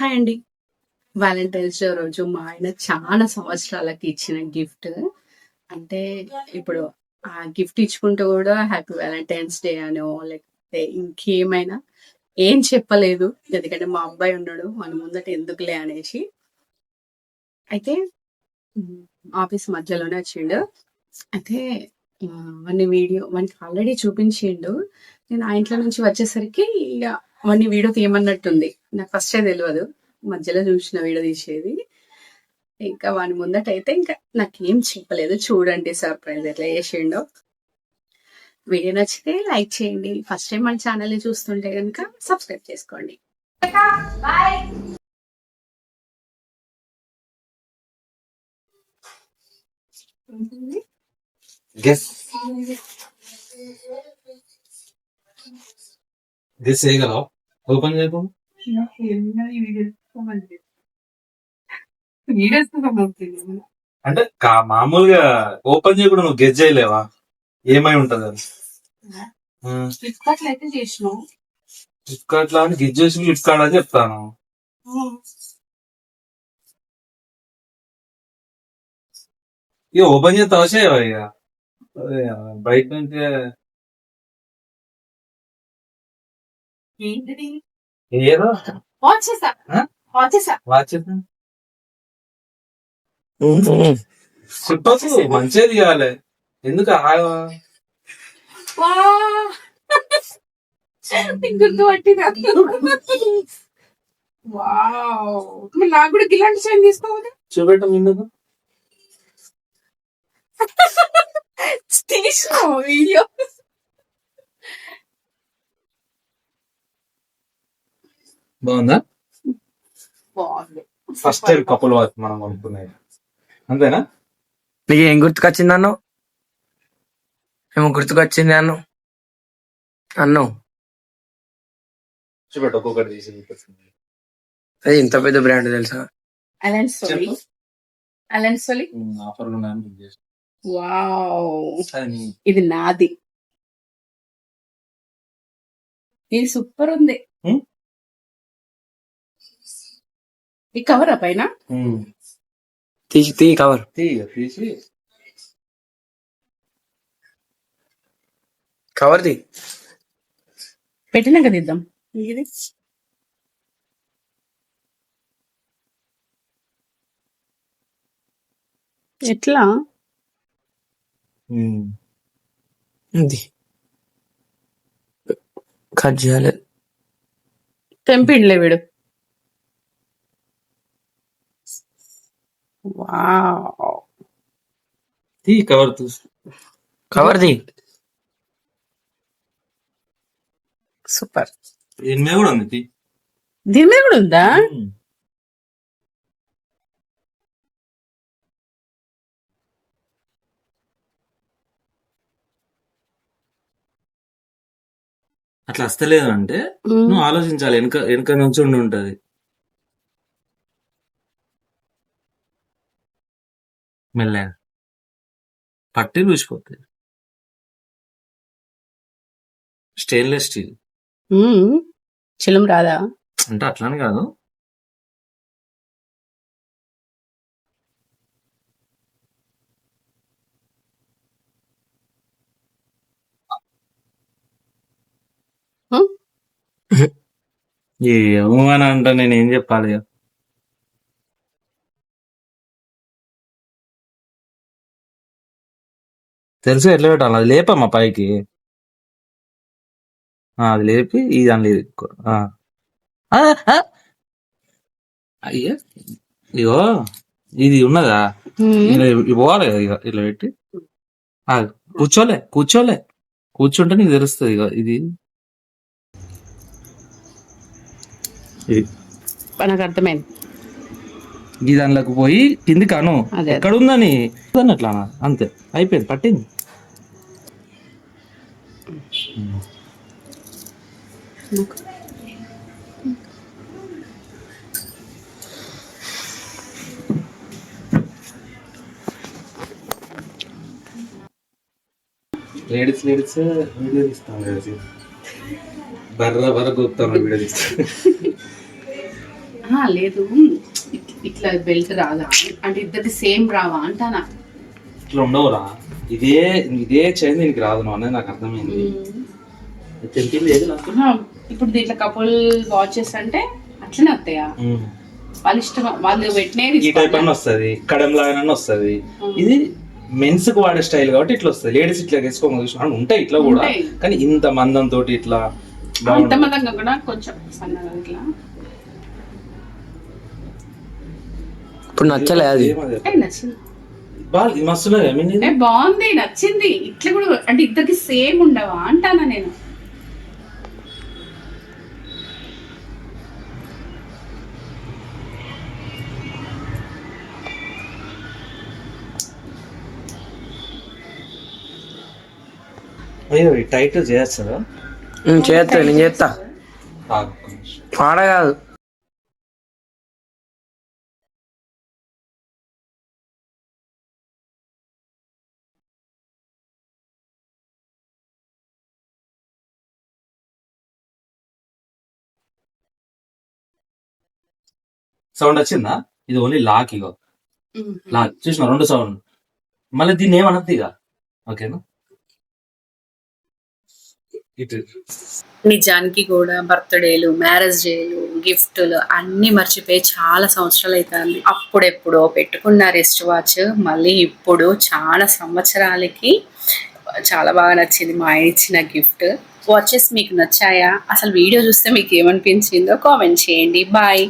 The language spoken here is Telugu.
హాయ్ అండి. వాలంటైన్స్ డే రోజు మా ఆయన చాలా సంవత్సరాలకి ఇచ్చిన గిఫ్ట్. అంటే ఇప్పుడు ఆ గిఫ్ట్ ఇచ్చుకుంటూ కూడా హ్యాపీ వాలంటైన్స్ డే అనో, లేకపోతే ఇంకేమైనా ఏం చెప్పలేదు. ఎందుకంటే మా అబ్బాయి ఉన్నాడు. మన ముందట ఎందుకులే అనేసి. అయితే ఆఫీస్ మధ్యలోనే వచ్చిండు. అయితే వానికి ఆల్రెడీ చూపించిండు. నేను ఆ ఇంట్లో నుంచి వచ్చేసరికి ఇక వాడిని వీడియో తీయమన్నట్టుంది. నాకు ఫస్టే తెలియదు. మధ్యలో చూసిన వీడియో తీసేది. ఇంకా వాని ముందటైతే ఇంకా నాకేం చెప్పలేదు. చూడండి సర్ప్రైజ్ ఎట్లా చేసిండో. వీడియో నచ్చితే లైక్ చేయండి. ఫస్ట్ టైం మన ఛానల్ ని చూస్తుంటే కనుక సబ్స్క్రైబ్ చేసుకోండి. గెస్ చేయగలవా? ఓపెన్ చేయకు. అంటే మామూలుగా ఓపెన్ చేయకుండా నువ్వు గెస్ చేయలేవా? ఏమై ఉంటది అది? ఫ్లిప్కార్ట్ లో అయితే చేసినావు. ఫ్లిప్కార్ట్ లో గెస్ చేసి ఫ్లిప్కార్ట్ అని చెప్తాను. ఇక ఓపెన్ చేస్తే అవసరం ఇక బయట నుంచి ఏంటిది? ఏదో వచ్చేసా. చెప్పచ్చు. మంచిది కావాలి. ఎందుకు గుర్తు పట్టినా. నాకు కూడా ఇలాంటి చైన్ తీసుకోవాలి. చూపెట్టం ఎందుకు తీసుకో వీడియో. బాగుందా? బాగుంది. ఫస్ట్ టైం కపుల్ వాచ్ మనం కొనుక్కునేది అంతేనా? నీకు ఏం గుర్తుకొచ్చింది అన్ను? ఏమో గుర్తుకొచ్చింది అన్ను చూపెట్టు. ఒక్కొక్కటి తీసి అది ఇంత పెద్ద బ్రాండ్ తెలుసా? ఆఫర్లు ఉన్నాయని. ఇది నాది. ఇది సూపర్ ఉంది. ఈ కవర్ పైన తీ కవర్ తీసి కవర్ తీ. పెట్టినాక తీద్దాం. ఇది ఎట్లా కట్ చేయాలి. తెంపిండ్లే వీడు. తీ కవర్ కవర్ తీ. సూపర్. దీని మీద కూడా ఉంది. దీని మీద కూడా ఉందా? అట్లా వస్తలేదు అంటే నువ్వు ఆలోచించాలి. వెనక నుంచి ఉంటది. మెల్లగా పట్టి చూసిపోతుంది. స్టెయిన్లెస్ స్టీల్ చిలం రాదా? అంటే అట్లానే కాదు. ఏమని అంటా నేనేం చెప్పాలి? తెలుసు ఎట్లా పెట్టాలి. అది లేపమ్మా పైకి. అది లేపి ఇది దాని అయ్యా ఇగో ఇది ఉన్నదా? పోవాలి కదా. ఇక ఇట్లా పెట్టి కూర్చుంటే నీకు తెలుస్తుంది. ఇక ఇది నాకు అర్థమైంది. ఈ దానిలోకి పోయి కింది కాను ఎక్కడుందని అట్లా అంతే అయిపోయింది. పట్టింది. లేడీస్ వీడియో తీస్తాను. బర్ర గొప్పతాను వీడియో తీస్తాను. లేదు ఇట్లా బెల్ట్ రాదా అంటే ఇద్దరికి సేమ్ రావా అంటానా. ఇట్లా ఉండవురా, ఇదే చైన్ దీనికి రాదు నువ్వు అనేది నాకు అర్థమైంది. తెలిపింది ఏది నాకు. ఇప్పుడు దీంట్లో కపుల్ వాచెస్ అంటే అట్లనే వస్తాయా? వాళ్ళ ఇష్టం, వాళ్ళు పెట్టినది ఈ టైప్ అన్న వస్తుంది, కడం లాగా వస్తుంది. ఇది మెన్స్ కు వాడే స్టైల్ కాబట్టి ఇట్లా వస్తుంది. లేడీస్ ఇట్లా వేసుకోమని ఉంటాయి ఇట్లా కూడా, కానీ ఇంత మందం తోటి ఇట్లా అంత మందంగా కూడా కొంచెం సన్నగా ఇట్లా. ఇప్పుడు నచ్చలే అది. నచ్చింది, మస్తున్నది, బాగుంది, నచ్చింది. ఇట్లా కూడా అంటే ఇద్దరికి సేమ్ ఉండవా అంటానా నేను. అయ్యో టైట్ చేస్తారా? చేస్తా, నేను చేస్తా. పాడ కాదు. సౌండ్ వచ్చిందా? ఇది ఓన్లీ లాక్. ఇగో లాక్ చూసిన 2 సౌండ్. మళ్ళీ దీన్ని ఏమనద్దు ఇక. ఓకేనా? ఇటు నిజానికి కూడా బర్త్డేలు, మ్యారేజ్ డేలు, గిఫ్ట్లు అన్ని మర్చిపోయి చాలా సంవత్సరాలు అవుతుంది. అప్పుడెప్పుడో పెట్టుకున్న రిస్ట్ వాచ్ మళ్ళీ ఇప్పుడు చాలా సంవత్సరాలకి చాలా బాగా నచ్చింది. మా ఆయన ఇచ్చిన గిఫ్ట్. వాచెస్ మీకు నచ్చాయా? అసలు వీడియో చూస్తే మీకు ఏమనిపించిందో కామెంట్ చేయండి. బాయ్.